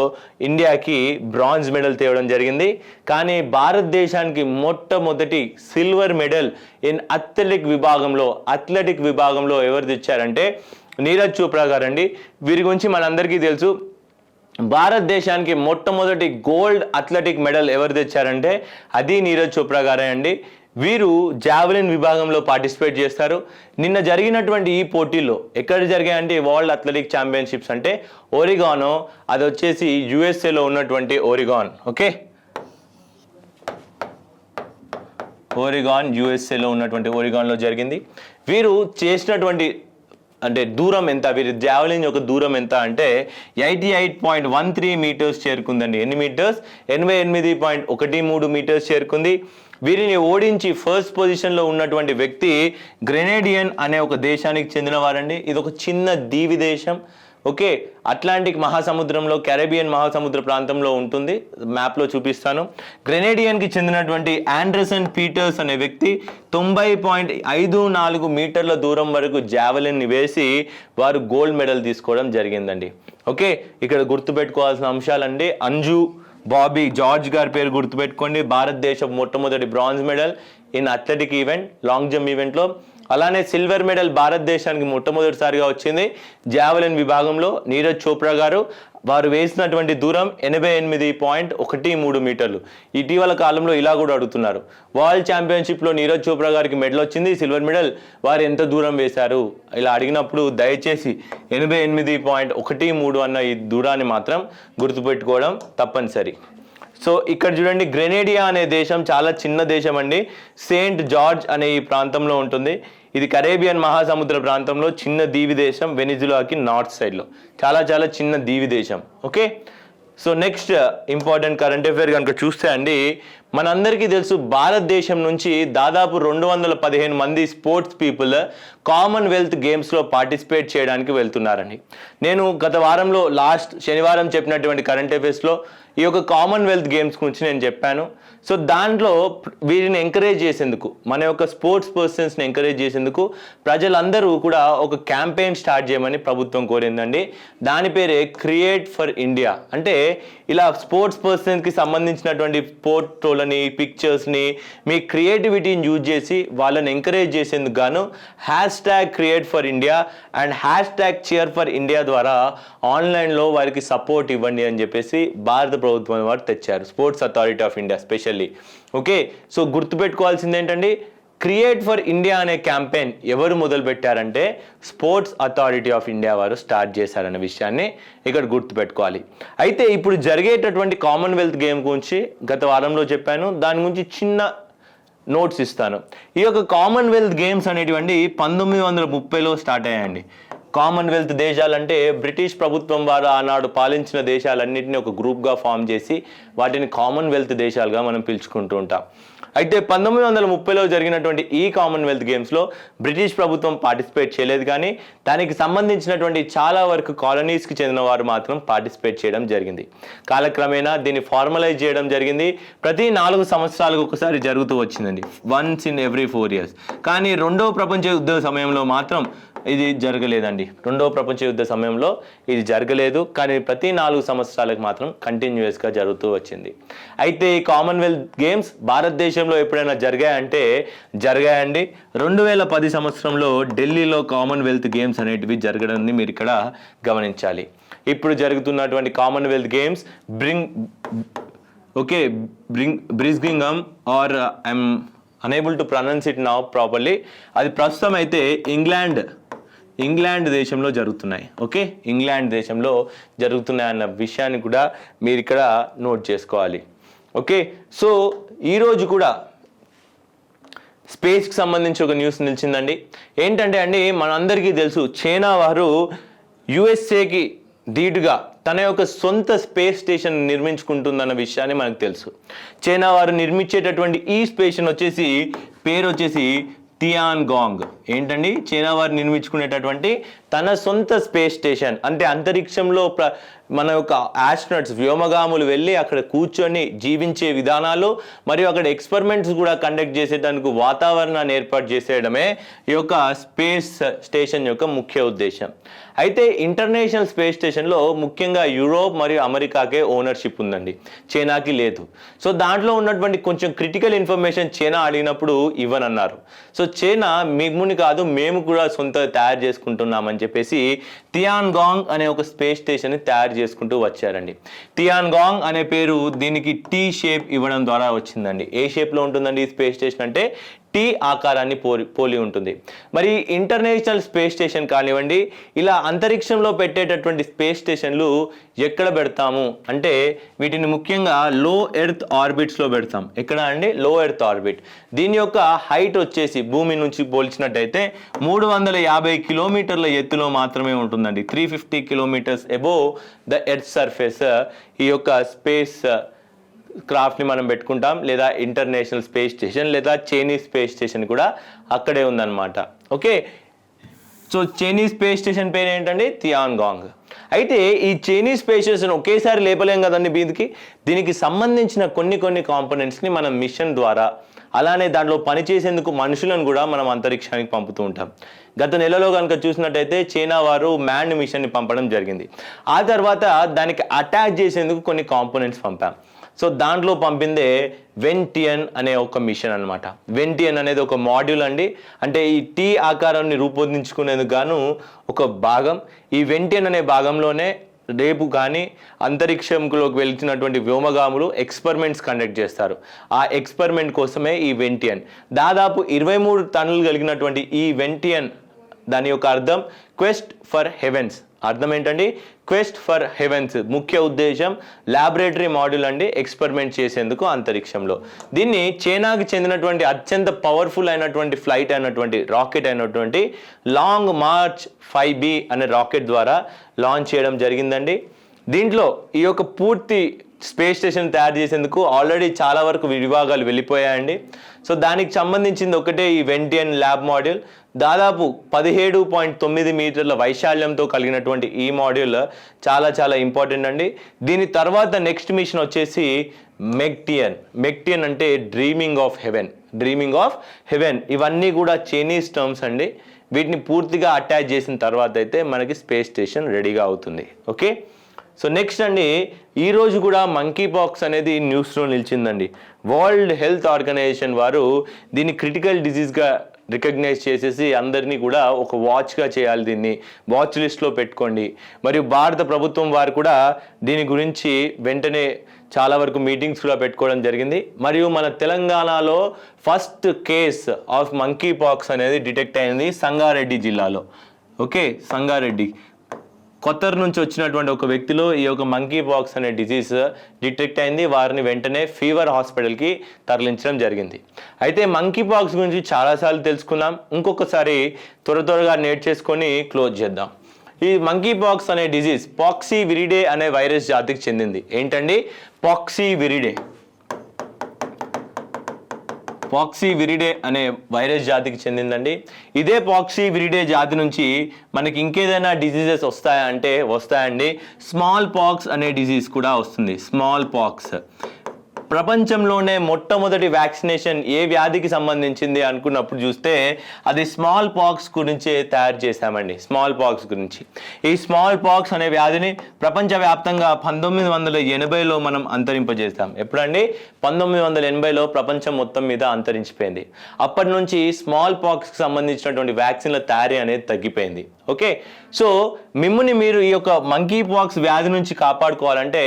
ఇండియాకి బ్రాంజ్ మెడల్ తేవడం జరిగింది. కానీ భారతదేశానికి మొట్టమొదటి సిల్వర్ మెడల్ ఇన్ అథ్లెటిక్ విభాగంలో ఎవరు తెచ్చారంటే నీరజ్ చోప్రా గారండి. వీరి గురించి మనందరికీ తెలుసు. భారతదేశానికి మొట్టమొదటి గోల్డ్ అథ్లెటిక్ మెడల్ ఎవరు తెచ్చారంటే అది నీరజ్ చోప్రా గారే అండి. వీరు జావెలిన్ విభాగంలో పార్టిసిపేట్ చేస్తారు. నిన్న జరిగినటువంటి ఈ పోటీల్లో ఎక్కడ జరిగాయంటే వరల్డ్ అథ్లెటిక్ ఛాంపియన్షిప్స్ అంటే ఓరిగానో, అది వచ్చేసి యుఎస్ఏలో ఉన్నటువంటి ఓరిగాన్. ఓకే, యుఎస్ఏలో ఉన్నటువంటి ఓరిగాన్లో జరిగింది. వీరు చేసినటువంటి అంటే దూరం ఎంత, వీరి జావెలిన్ యొక్క దూరం ఎంత అంటే 88.13 మీటర్స్ చేరుకుందండి. ఎన్ని మీటర్స్? 88.13 మీటర్స్ చేరుకుంది. వీరిని ఓడించి ఫస్ట్ పొజిషన్లో ఉన్నటువంటి వ్యక్తి గ్రెనేడియన్ అనే ఒక దేశానికి చెందినవారండి. ఇది ఒక చిన్న దీవి దేశం. ఓకే, అట్లాంటిక్ మహాసముద్రంలో, కెరేబియన్ మహాసముద్ర ప్రాంతంలో ఉంటుంది. మ్యాప్లో చూపిస్తాను. గ్రెనేడియన్కి చెందినటువంటి ఆండర్సన్ పీటర్స్ అనే వ్యక్తి 90.54 మీటర్ల దూరం వరకు జావెలిన్ని వేసి వారు గోల్డ్ మెడల్ తీసుకోవడం జరిగిందండి. ఓకే, ఇక్కడ గుర్తుపెట్టుకోవాల్సిన అంశాలండి. అంజు బాబీ జార్జ్ గారి పేరు గుర్తుపెట్టుకోండి. భారతదేశం మొట్టమొదటి bronze medal in athletic event, long jump ఈవెంట్లో. అలానే సిల్వర్ మెడల్ భారతదేశానికి మొట్టమొదటిసారిగా వచ్చింది జావెలిన్ విభాగంలో. నీరజ్ చోప్రా గారు, వారు వేసినటువంటి దూరం 88.13 మీటర్లు. ఇటీవల కాలంలో ఇలా కూడా అడుగుతున్నారు, వరల్డ్ ఛాంపియన్షిప్లో నీరజ్ చోప్రా గారికి మెడల్ వచ్చింది, సిల్వర్ మెడల్, వారు ఎంత దూరం వేశారు ఇలా అడిగినప్పుడు దయచేసి 88.13 అన్న ఈ దూరాన్ని మాత్రం గుర్తుపెట్టుకోవడం తప్పనిసరి. సో ఇక్కడ చూడండి, గ్రెనేడియా అనే దేశం చాలా చిన్న దేశం అండి. సెయింట్ జార్జ్ అనే ఈ ప్రాంతంలో ఉంటుంది. ఇది కరేబియన్ మహాసముద్ర ప్రాంతంలో చిన్న దీవి దేశం, వెనిజులాకి నార్త్ సైడ్లో. చాలా చాలా చిన్న దీవి దేశం. Okay, so next important current affair కనుక చూస్తే అండి, మనందరికీ తెలుసు భారతదేశం నుంచి దాదాపు 215 మంది స్పోర్ట్స్ పీపుల్ కామన్వెల్త్ గేమ్స్లో పార్టిసిపేట్ చేయడానికి వెళ్తున్నారండి. నేను గత వారంలో లాస్ట్ శనివారం చెప్పినటువంటి కరెంట్ అఫైర్స్లో ఈ యొక్క కామన్వెల్త్ గేమ్స్ గురించి నేను చెప్పాను. సో దాంట్లో వీరిని ఎంకరేజ్ చేసేందుకు, మన యొక్క స్పోర్ట్స్ పర్సన్స్ని ఎంకరేజ్ చేసేందుకు ప్రజలందరూ కూడా ఒక క్యాంపెయిన్ స్టార్ట్ చేయమని ప్రభుత్వం కోరిందండి. దాని పేరే క్రియేట్ ఫర్ ఇండియా. అంటే ఇలా స్పోర్ట్స్ పర్సన్స్కి సంబంధించినటువంటి ఫోటోలని, పిక్చర్స్ని, మీ క్రియేటివిటీని యూజ్ చేసి వాళ్ళని ఎంకరేజ్ చేసేందుకు గాను #create for India and #cheer for India ద్వారా ఆన్లైన్లో వారికి సపోర్ట్ ఇవ్వండి అని చెప్పేసి భారత ప్రభుత్వం వారు తెచ్చారు, sports authority of India specially. Okay, so గుర్తుపెట్టుకోవాల్సింది ఏంటండి, క్రియేట్ ఫర్ ఇండియా అనే క్యాంపెయిన్ ఎవరు మొదలు పెట్టారంటే స్పోర్ట్స్ అథారిటీ ఆఫ్ ఇండియా వారు స్టార్ట్ చేశారనే విషయాన్ని ఇక్కడ గుర్తుపెట్టుకోవాలి. అయితే ఇప్పుడు జరిగేటటువంటి కామన్వెల్త్ గేమ్ గురించి గత వారంలో చెప్పాను, దాని గురించి చిన్న నోట్స్ ఇస్తాను. ఈ యొక్క కామన్వెల్త్ గేమ్స్ అనేటివండి 1930లో స్టార్ట్ అయ్యాయండి. కామన్వెల్త్ దేశాలంటే బ్రిటిష్ ప్రభుత్వం వారు ఆనాడు పాలించిన దేశాలన్నింటినీ ఒక గ్రూప్గా ఫామ్ చేసి వాటిని కామన్వెల్త్ దేశాలుగా మనం పిలుచుకుంటూ ఉంటాం. అయితే 1930లో జరిగినటువంటి ఈ కామన్వెల్త్ గేమ్స్లో బ్రిటిష్ ప్రభుత్వం పార్టిసిపేట్ చేయలేదు, కానీ దానికి సంబంధించినటువంటి చాలా వరకు కాలనీస్కి చెందిన వారు మాత్రం పార్టిసిపేట్ చేయడం జరిగింది. కాలక్రమేణా దీన్ని ఫార్మలైజ్ చేయడం జరిగింది. ప్రతి 4 సంవత్సరాలకు ఒకసారి జరుగుతూ వచ్చిందండి, వన్స్ ఇన్ ఎవ్రీ 4 years. కానీ రెండవ ప్రపంచ యుద్ధ సమయంలో మాత్రం ఇది జరగలేదండి. రెండవ ప్రపంచ యుద్ధ సమయంలో ఇది జరగలేదు, కానీ ప్రతి 4 సంవత్సరాలకు మాత్రం కంటిన్యూస్గా జరుగుతూ వచ్చింది. అయితే ఈ కామన్వెల్త్ గేమ్స్ భారతదేశంలో ఎప్పుడైనా జరిగాయండి. 2010 సంవత్సరంలో ఢిల్లీలో కామన్వెల్త్ గేమ్స్ అనేటివి జరగడాన్ని మీరు ఇక్కడ గమనించాలి. ఇప్పుడు జరుగుతున్నటువంటి కామన్వెల్త్ గేమ్స్ బ్రిస్గింగమ్ or I'm unable to pronounce it now properly. అది ప్రస్తుతం అయితే ఇంగ్లాండ్ దేశంలో జరుగుతున్నాయి. ఓకే, ఇంగ్లాండ్ దేశంలో జరుగుతున్నాయి అన్న విషయాన్ని కూడా మీరు ఇక్కడ నోట్ చేసుకోవాలి. ఓకే, సో ఈరోజు కూడా స్పేస్కి సంబంధించి ఒక న్యూస్ నిలిచిందండి. ఏంటంటే అండి, మనందరికీ తెలుసు చైనా వారు యుఎస్ఏకి ధీటుగా తన యొక్క సొంత స్పేస్ స్టేషన్ నిర్మించుకుంటుందన్న విషయాన్ని మనకు తెలుసు. చైనా వారు నిర్మించేటటువంటి ఈ స్టేషన్ పేరు వచ్చేసి టియాన్గాంగ్. ఏంటండి, చైనా వారు నిర్మించుకునేటటువంటి తన సొంత స్పేస్ స్టేషన్. అంటే అంతరిక్షంలో మన యొక్క ఆస్ట్రోనట్స్, వ్యోమగాములు వెళ్ళి అక్కడ కూర్చొని జీవించే విధానాలు మరియు అక్కడ ఎక్స్పెరిమెంట్స్ కూడా కండక్ట్ చేసేటందుకు వాతావరణాన్ని ఏర్పాటు చేసేయడమే ఈ యొక్క స్పేస్ స్టేషన్ యొక్క ముఖ్య ఉద్దేశం. అయితే ఇంటర్నేషనల్ స్పేస్ స్టేషన్లో ముఖ్యంగా యూరోప్ మరియు అమెరికాకే ఓనర్షిప్ ఉందండి, చైనాకి లేదు. సో దాంట్లో ఉన్నటువంటి కొంచెం క్రిటికల్ ఇన్ఫర్మేషన్ చైనా అడిగినప్పుడు ఇవ్వనన్నారు. సో చైనా మిమ్ముని కాదు, మేము కూడా సొంత తయారు చేసుకుంటున్నామని చెప్పేసి టియాన్గాంగ్ అనే ఒక స్పేస్ స్టేషన్ని తయారు చేసుకుంటూ వచ్చారండి. టియాన్గాంగ్ అనే పేరు దీనికి టీ షేప్ ఇవ్వడం ద్వారా వచ్చిందండి. ఏ షేప్లో ఉంటుందండి ఈ స్పేస్ స్టేషన్ అంటే టీ ఆకారాన్ని పోలి ఉంటుంది. మరి ఇంటర్నేషనల్ స్పేస్ స్టేషన్ కానివ్వండి, ఇలా అంతరిక్షంలో పెట్టేటటువంటి స్పేస్ స్టేషన్లు ఎక్కడ పెడతాము అంటే వీటిని ముఖ్యంగా లో ఎర్త్ ఆర్బిట్స్లో పెడతాం. ఎక్కడ అండి? లో ఎర్త్ ఆర్బిట్. దీని యొక్క హైట్ వచ్చేసి భూమి నుంచి పోల్చినట్టయితే 350 కిలోమీటర్ల ఎత్తులో మాత్రమే ఉంటుందండి. 350 kilometres above the earth surface ఈ యొక్క స్పేస్ క్రాఫ్ట్ని మనం పెట్టుకుంటాం. లేదా ఇంటర్నేషనల్ స్పేస్ స్టేషన్ లేదా చైనీస్ స్పేస్ స్టేషన్ కూడా అక్కడే ఉందన్నమాట. Okay, so Chinese space station పేరు ఏంటండి? తియాన్గాంగ్. అయితే ఈ చైనీస్ స్పేస్ స్టేషన్ ఒకేసారి లేపలేం కదండి మీదికి. దీనికి సంబంధించిన కొన్ని కాంపోనెంట్స్ని మనం మిషన్ ద్వారా, అలానే దాంట్లో పనిచేసేందుకు మనుషులను కూడా మనం అంతరిక్షానికి పంపుతూ ఉంటాం. గత నెలలో కనుక చూసినట్టయితే చైనా వారు మ్యాన్డ్ మిషన్ని పంపడం జరిగింది. ఆ తర్వాత దానికి అటాచ్ చేసేందుకు కొన్ని కాంపోనెంట్స్ పంపాం. సో దాంట్లో పంపిందే వెంటియన్ అనే ఒక మిషన్ అనమాట. వెంటియన్ అనేది ఒక మాడ్యూల్ అండి. అంటే ఈ టీ ఆకారాన్ని రూపొందించుకునేందుకు గాను ఒక భాగం. ఈ వెంటియన్ అనే భాగంలోనే రేపు కానీ అంతరిక్షంలోకి వెళ్తున్నటువంటి వ్యోమగాములు ఎక్స్పెరిమెంట్స్ కండక్ట్ చేస్తారు. ఆ ఎక్స్పెరిమెంట్ కోసమే ఈ వెంటియన్. దాదాపు 23 టన్నులు కలిగినటువంటి ఈ వెంటియన్, దాని యొక్క అర్థం క్వెస్ట్ ఫర్ హెవెన్స్. అర్థం ఏంటండి? Quest for heavens. ముఖ్య ఉద్దేశం ల్యాబొరేటరీ మాడ్యూల్ అండి, ఎక్స్పెరిమెంట్ చేసేందుకు అంతరిక్షంలో. దీన్ని చైనాకి చెందినటువంటి అత్యంత పవర్ఫుల్ అయినటువంటి ఫ్లైట్ అయినటువంటి రాకెట్ అయినటువంటి లాంగ్ మార్చ్ 5B అనే రాకెట్ ద్వారా లాంచ్ చేయడం జరిగిందండి. దీంట్లో ఈ యొక్క పూర్తి స్పేస్ స్టేషన్ తయారు చేసేందుకు ఆల్రెడీ చాలా వరకు విభాగాలు వెళ్ళిపోయాయండి. సో దానికి సంబంధించింది ఒకటే ఈ వెంటియన్ ల్యాబ్ మాడ్యూల్. దాదాపు 17.9 మీటర్ల వైశాల్యంతో కలిగినటువంటి ఈ మాడ్యూల్ చాలా ఇంపార్టెంట్ అండి. దీని తర్వాత నెక్స్ట్ మిషన్ వచ్చేసి మెక్టియన్. మెక్టియన్ అంటే డ్రీమింగ్ ఆఫ్ హెవెన్. ఇవన్నీ కూడా చైనీస్ టర్మ్స్ అండి. వీటిని పూర్తిగా అటాచ్ చేసిన తర్వాత అయితే మనకి స్పేస్ స్టేషన్ రెడీగా అవుతుంది. ఓకే, సో నెక్స్ట్ అండి, ఈరోజు కూడా మంకీ పాక్స్ అనేది న్యూస్లో నిలిచిందండి. వరల్డ్ హెల్త్ ఆర్గనైజేషన్ వారు దీన్ని క్రిటికల్ డిజీజ్గా రికగ్నైజ్ చేసేసి అందరినీ కూడా ఒక వాచ్గా చేయాలి, దీన్ని వాచ్ లిస్ట్లో పెట్టుకోండి. మరియు భారత ప్రభుత్వం వారు కూడా దీని గురించి వెంటనే చాలా వరకు మీటింగ్స్ కూడా పెట్టుకోవడం జరిగింది. మరియు మన తెలంగాణలో first case of monkey pox అనేది డిటెక్ట్ అయింది సంగారెడ్డి జిల్లాలో. ఓకే, సంగారెడ్డి కొత్తర్ నుంచి వచ్చినటువంటి ఒక వ్యక్తిలో ఈ యొక్క మంకీ పాక్స్ అనే డిజీజ్ డిటెక్ట్ అయింది. వారిని వెంటనే ఫీవర్ హాస్పిటల్కి తరలించడం జరిగింది. అయితే మంకీ పాక్స్ గురించి చాలాసార్లు తెలుసుకున్నాం. ఇంకొకసారి త్వరగా నేర్చేసుకొని క్లోజ్ చేద్దాం. ఈ మంకీ పాక్స్ అనే డిజీజ్ పాక్సీ విరిడే అనే వైరస్ జాతికి చెందింది. ఏంటండి? పాక్సీ విరిడే అనే వైరస్ జాతికి చెందిందండి. ఇదే పాక్సీ విరిడే జాతి నుంచి మనకి ఇంకేదైనా డిజీజెస్ వస్తాయండి. స్మాల్ పాక్స్ అనే డిజీజ్ కూడా వస్తుంది. స్మాల్ పాక్స్ ప్రపంచంలోనే మొట్టమొదటి వ్యాక్సినేషన్ ఏ వ్యాధికి సంబంధించింది అనుకున్నప్పుడు చూస్తే అది స్మాల్ పాక్స్ గురించే తయారు చేశామండి. స్మాల్ పాక్స్ గురించి. ఈ స్మాల్ పాక్స్ అనే వ్యాధిని ప్రపంచవ్యాప్తంగా 1980లో మనం అంతరింపజేస్తాం. ఎప్పుడండి? 1980లో ప్రపంచం మొత్తం మీద అంతరించిపోయింది. అప్పటి నుంచి స్మాల్ పాక్స్కి సంబంధించినటువంటి వ్యాక్సిన్ల తయారీ అనేది తగ్గిపోయింది. ఓకే, సో మిమ్మల్ని మీరు ఈ యొక్క మంకీ పాక్స్ వ్యాధి నుంచి కాపాడుకోవాలంటే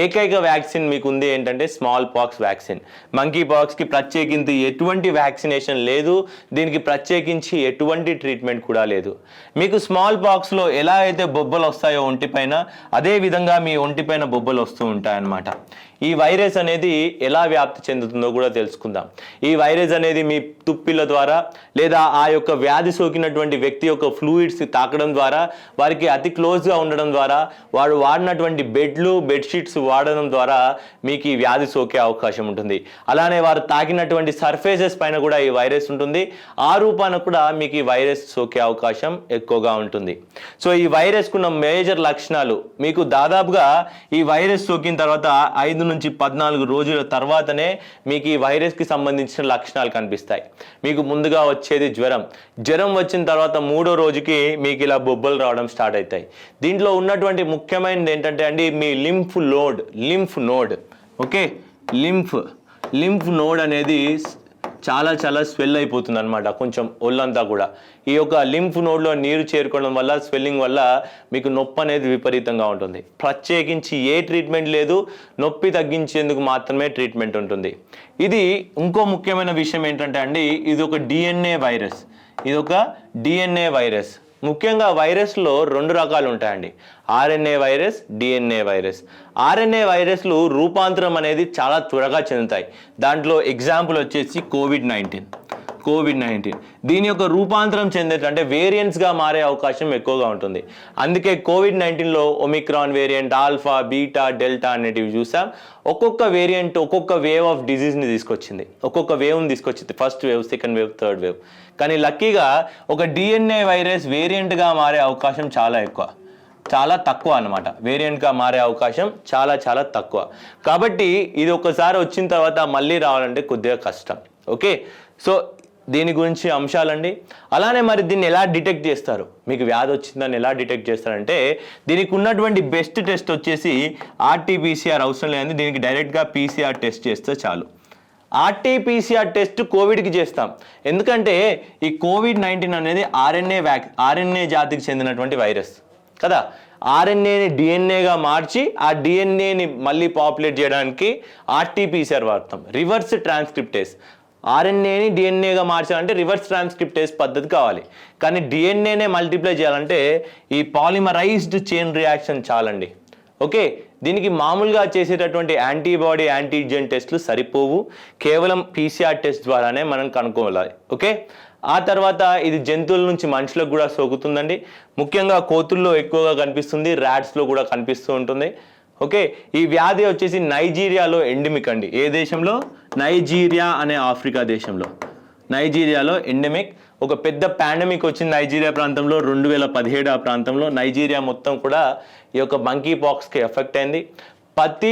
ఏకైక వ్యాక్సిన్ మీకు ఉంది. ఏంటంటే స్మాల్ పాక్స్ వ్యాక్సిన్. మంకీ పాక్స్కి ప్రత్యేకించి ఎటువంటి వ్యాక్సినేషన్ లేదు. దీనికి ప్రత్యేకించి ఎటువంటి ట్రీట్మెంట్ కూడా లేదు. మీకు స్మాల్ పాక్స్లో ఎలా అయితే బొబ్బలు వస్తాయో ఒంటిపైన, అదే విధంగా మీ ఒంటిపైన బొబ్బలు వస్తూ ఉంటాయన్నమాట. ఈ వైరస్ అనేది ఎలా వ్యాప్తి చెందుతుందో కూడా తెలుసుకుందాం. ఈ వైరస్ అనేది మీ తుప్పిల ద్వారా లేదా ఆ యొక్క వ్యాధి సోకినటువంటి వ్యక్తి యొక్క ఫ్లూయిడ్స్ తాకడం ద్వారా, వారికి అతి క్లోజ్గా ఉండడం ద్వారా, వాడు వాడినటువంటి బెడ్షీట్స్ వాడడం ద్వారా మీకు ఈ వ్యాధి సోకే అవకాశం ఉంటుంది. అలానే వారు తాకినటువంటి సర్ఫేసెస్ పైన కూడా ఈ వైరస్ ఉంటుంది. ఆ రూపాన కూడా మీకు ఈ వైరస్ సోకే అవకాశం ఎక్కువగా ఉంటుంది. సో ఈ వైరస్కున్న మేజర్ లక్షణాలు మీకు దాదాపుగా ఈ వైరస్ సోకిన తర్వాత 5 నుంచి 14 రోజుల తర్వాతనే మీకు ఈ వైరస్కి సంబంధించిన లక్షణాలు కనిపిస్తాయి. మీకు ముందుగా వచ్చేది జ్వరం వచ్చిన తర్వాత 3వ రోజుకి మీకు ఇలా బొబ్బలు రావడం స్టార్ట్ అవుతాయి. దీంట్లో ఉన్నటువంటి ముఖ్యమైనది ఏంటంటే అండి మీ lymph node. Okay, lymph node అనేది చాలా చాలా స్వెల్ అయిపోతుంది అనమాట, కొంచెం ఒళ్ళంతా కూడా. ఈ యొక్క లింఫ్ నోడ్లో నీరు చేరుకోవడం వల్ల, స్వెల్లింగ్ వల్ల మీకు నొప్పి అనేది విపరీతంగా ఉంటుంది. ప్రత్యేకించి ఏ ట్రీట్మెంట్ లేదు, నొప్పి తగ్గించేందుకు మాత్రమే ట్రీట్మెంట్ ఉంటుంది. ఇది ఇంకో ముఖ్యమైన విషయం ఏంటంటే అండి, ఇది ఒక డిఎన్ఏ వైరస్. ఇది ఒక డిఎన్ఏ వైరస్. ముఖ్యంగా వైరస్లో 2 రకాలు ఉంటాయండి, RNA virus, DNA virus. RNA వైరస్లు రూపాంతరం అనేది చాలా త్వరగా చెందుతాయి. దాంట్లో ఎగ్జాంపుల్ వచ్చేసి కోవిడ్-19. దీని యొక్క రూపాంతరం చెందేటంటే వేరియంట్స్గా మారే అవకాశం ఎక్కువగా ఉంటుంది. అందుకే కోవిడ్-19లో Omicron variant, alpha, beta, delta అనేటివి చూసాం. ఒక్కొక్క వేరియంట్ ఒక్కొక్క వేవ్ ఆఫ్ డిజీజ్ని తీసుకొచ్చింది, ఒక్కొక్క వేవ్ని తీసుకొచ్చింది. First wave, second wave, third wave. కానీ లక్కీగా ఒక డిఎన్ఏ వైరస్ వేరియంట్గా మారే అవకాశం చాలా తక్కువ అన్నమాట. వేరియంట్గా మారే అవకాశం చాలా తక్కువ. కాబట్టి ఇది ఒకసారి వచ్చిన తర్వాత మళ్ళీ రావాలంటే కొద్దిగా కష్టం. ఓకే, సో దీని గురించి అంశాలండి. అలానే మరి దీన్ని ఎలా డిటెక్ట్ చేస్తారు, మీకు వ్యాధి వచ్చిందని ఎలా డిటెక్ట్ చేస్తారంటే, దీనికి ఉన్నటువంటి బెస్ట్ టెస్ట్ వచ్చేసి ఆర్టీపీసీఆర్ అవసరం లేదండి. దీనికి డైరెక్ట్గా పీసీఆర్ టెస్ట్ చేస్తే చాలు. ఆర్టీపీసీఆర్ టెస్ట్ కోవిడ్కి చేస్తాం, ఎందుకంటే ఈ కోవిడ్-19 అనేది ఆర్ఎన్ఏ జాతికి చెందినటువంటి వైరస్ కదా. ఆర్ఎన్ఏని డిఎన్ఏగా మార్చి ఆ డిఎన్ఏని మళ్ళీ పాపులేట్ చేయడానికి ఆర్టీపీసీఆర్ వాడతాం, రివర్స్ ట్రాన్స్క్రిప్టేస్. ఆర్ఎన్ఏని డిఎన్ఏగా మార్చాలంటే రివర్స్ ట్రాన్స్క్రిప్టేస్ పద్ధతి కావాలి. కానీ డిఎన్ఏనే మల్టిప్లై చేయాలంటే ఈ పాలిమరైజ్డ్ చైన్ రియాక్షన్ చాలండి. ఓకే, దీనికి మామూలుగా చేసేటటువంటి యాంటీబాడీ, యాంటీజెన్ టెస్టులు సరిపోవు. కేవలం పీసీఆర్ టెస్ట్ ద్వారానే మనం కనుక్కోవాలి. ఓకే, ఆ తర్వాత ఇది జంతువుల నుంచి మనుషులకు కూడా సోకుతుందండి. ముఖ్యంగా కోతుల్లో ఎక్కువగా కనిపిస్తుంది, ర్యాట్స్లో కూడా కనిపిస్తూ ఉంటుంది. ఓకే, ఈ వ్యాధి వచ్చేసి నైజీరియాలో ఎండమిక్ అండి. ఏ దేశంలో? నైజీరియా అనే ఆఫ్రికా దేశంలో, నైజీరియాలో ఎండమిక్. ఒక పెద్ద పాండమిక్ వచ్చింది నైజీరియా ప్రాంతంలో 2017 ఆ ప్రాంతంలో. నైజీరియా మొత్తం కూడా ఈ యొక్క మంకీ పాక్స్కి ఎఫెక్ట్ అయింది. ప్రతి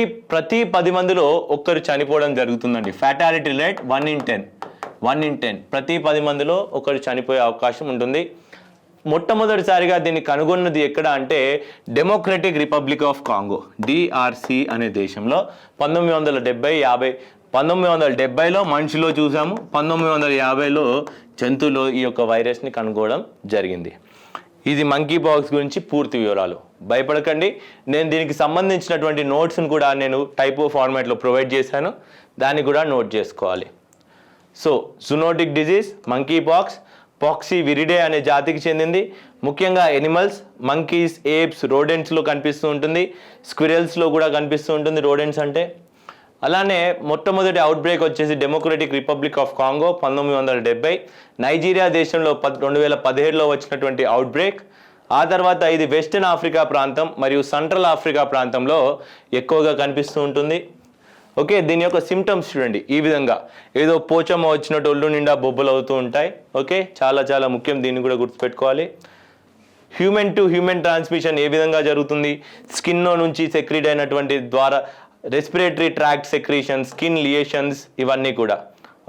10 మందిలో ఒక్కరు చనిపోవడం జరుగుతుందండి. Fatality rate 1 in 10. ప్రతి 10 మందిలో ఒకరు చనిపోయే అవకాశం ఉంటుంది. మొట్టమొదటిసారిగా దీన్ని కనుగొన్నది ఎక్కడ అంటే democratic republic of Congo, DRC అనే దేశంలో 1970లో మనిషిలో చూసాము, 1950లో జంతువులో ఈ యొక్క వైరస్ని కనుగొనడం జరిగింది. ఇది మంకీ పాక్స్ గురించి పూర్తి వివరాలు. భయపడకండి, నేను దీనికి సంబంధించినటువంటి నోట్స్ని కూడా నేను టైపో ఫార్మాట్లో ప్రొవైడ్ చేశాను, దాన్ని కూడా నోట్ చేసుకోవాలి. So zoonotic disease monkeypox, Poxviridae అనే జాతికి చెందింది. ముఖ్యంగా ఎనిమల్స్, మంకీస్, ఏప్స్, రోడెంట్స్లో కనిపిస్తూ ఉంటుంది, స్క్విరెల్స్లో కూడా కనిపిస్తూ ఉంటుంది రోడెంట్స్ అంటే. అలానే మొట్టమొదటి అవుట్బ్రేక్ వచ్చేసి democratic republic of Congo 1970, Nigeria దేశంలో 2017లో వచ్చినటువంటి అవుట్బ్రేక్. ఆ తర్వాత ఇది వెస్టర్న్ ఆఫ్రికా ప్రాంతం మరియు సెంట్రల్ ఆఫ్రికా ప్రాంతంలో ఎక్కువగా కనిపిస్తూ ఉంటుంది. ఓకే, దీని యొక్క సిమ్టమ్స్ చూడండి, ఈ విధంగా ఏదో పోచమ్మ వచ్చినట్టు ఒళ్ళు నిండా బొబ్బలు అవుతూ ఉంటాయి. ఓకే, చాలా ముఖ్యం, దీన్ని కూడా గుర్తుపెట్టుకోవాలి. హ్యూమన్ టు హ్యూమన్ ట్రాన్స్మిషన్ ఏ విధంగా జరుగుతుంది? స్కిన్ నుంచి సెక్రీట్ అయినటువంటి ద్వారా రెస్పిరేటరీ ట్రాక్ట్ సెక్రీషన్, స్కిన్ లియేషన్స్, ఇవన్నీ కూడా.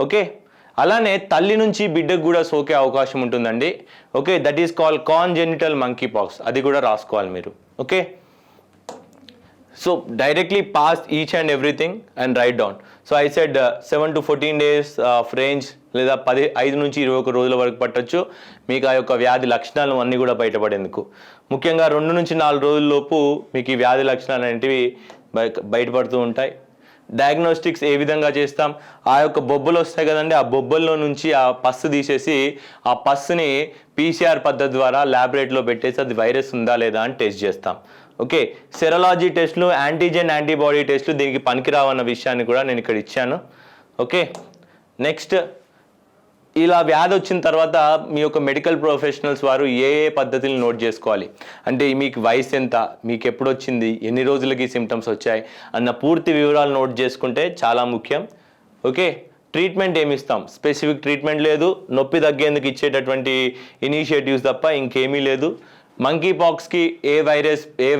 ఓకే, అలానే తల్లి నుంచి బిడ్డకు కూడా సోకే అవకాశం ఉంటుందండి. Okay, that is called congenital monkeypox, అది కూడా రాసుకోవాలి మీరు. Okay, so directly pass each and everything and write down. So I said 7 to 14 days of range, లేదా 5 నుంచి 21 రోజుల వరకు పట్టొచ్చు మీకు ఆ యొక్క వ్యాధి లక్షణాలు అన్నీ కూడా బయటపడేందుకు. ముఖ్యంగా 2 నుంచి 4 రోజుల్లోపు మీకు ఈ వ్యాధి లక్షణాలు అనేటివి బయటపడుతూ ఉంటాయి. డయాగ్నోస్టిక్స్ ఏ విధంగా చేస్తాం? ఆ యొక్క బొబ్బలు వస్తాయి కదండి, ఆ బొబ్బల్లో నుంచి ఆ పస్సు తీసేసి ఆ పస్సుని పీసీఆర్ పద్ధతి ద్వారా ల్యాబొరేటరీలో పెట్టేసి అది వైరస్ ఉందా లేదా అని టెస్ట్ చేస్తాం. ఓకే, సెరలాజీ టెస్ట్లు, యాంటీజెన్ యాంటీబాడీ టెస్ట్లు దీనికి పనికిరావన్న విషయాన్ని కూడా నేను ఇక్కడ ఇచ్చాను. ఓకే, నెక్స్ట్, ఇలా వ్యాధి వచ్చిన తర్వాత మీ యొక్క మెడికల్ ప్రొఫెషనల్స్ వారు ఏ పద్ధతులు నోట్ చేసుకోవాలి అంటే మీకు వయసు ఎంత, మీకు ఎప్పుడు వచ్చింది, ఎన్ని రోజులకి సిమ్టమ్స్ వచ్చాయి అన్న పూర్తి వివరాలు నోట్ చేసుకుంటే చాలా ముఖ్యం. ఓకే, ట్రీట్మెంట్ ఏమి ఇస్తాం? స్పెసిఫిక్ ట్రీట్మెంట్ లేదు, నొప్పి తగ్గేందుకు ఇచ్చేటటువంటి ఇనిషియేటివ్స్ తప్ప ఇంకేమీ లేదు. మంకీ పాక్స్కి ఏ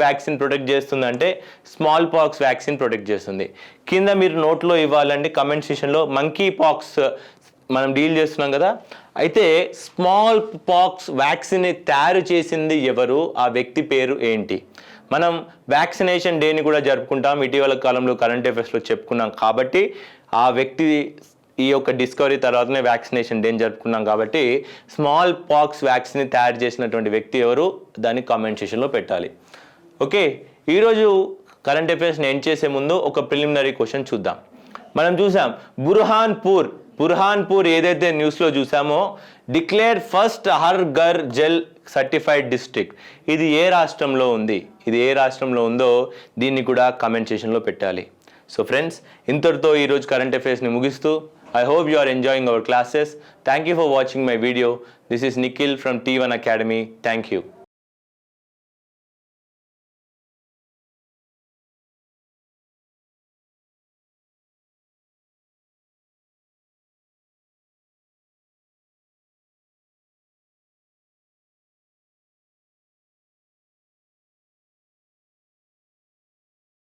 వ్యాక్సిన్ ప్రొటెక్ట్ చేస్తుందంటే స్మాల్ పాక్స్ వ్యాక్సిన్ ప్రొటెక్ట్ చేస్తుంది. కింద మీరు నోట్లో ఇవ్వాలండి కమెంట్ సెషన్లో. మంకీ పాక్స్ మనం డీల్ చేస్తున్నాం కదా, అయితే స్మాల్ పాక్స్ వ్యాక్సిన్ తయారు చేసింది ఎవరు, ఆ వ్యక్తి పేరు ఏంటి? మనం వ్యాక్సినేషన్ డేని కూడా జరుపుకుంటాం, ఇటీవల కాలంలో కరెంట్ అఫైర్స్లో చెప్పుకున్నాం. కాబట్టి ఆ వ్యక్తి ఈ యొక్క డిస్కవరీ తర్వాతనే వ్యాక్సినేషన్ డే జరుపుకున్నాం కాబట్టి స్మాల్ పాక్స్ వ్యాక్సిన్ తయారు చేసినటువంటి వ్యక్తి ఎవరు, దాన్ని కామెంట్ సెక్షన్లో పెట్టాలి. ఓకే, ఈరోజు కరెంట్ అఫైర్స్ని ఎండ్ చేసే ముందు ఒక ప్రిలిమినరీ క్వశ్చన్ చూద్దాం. మనం చూసాం బుర్హాన్పూర్ ఏదైతే న్యూస్లో చూసామో declare first Har Ghar Jal certified district, ఇది ఏ రాష్ట్రంలో ఉంది, ఇది ఏ రాష్ట్రంలో ఉందో దీన్ని కూడా కామెంట్ సెక్షన్లో పెట్టాలి. సో ఫ్రెండ్స్, ఇంతటితో ఈరోజు కరెంట్ అఫైర్స్ని ముగిస్తూ I hope you are enjoying our classes. Thank you for watching my video. This is Nikhil from T1 Academy. Thank you.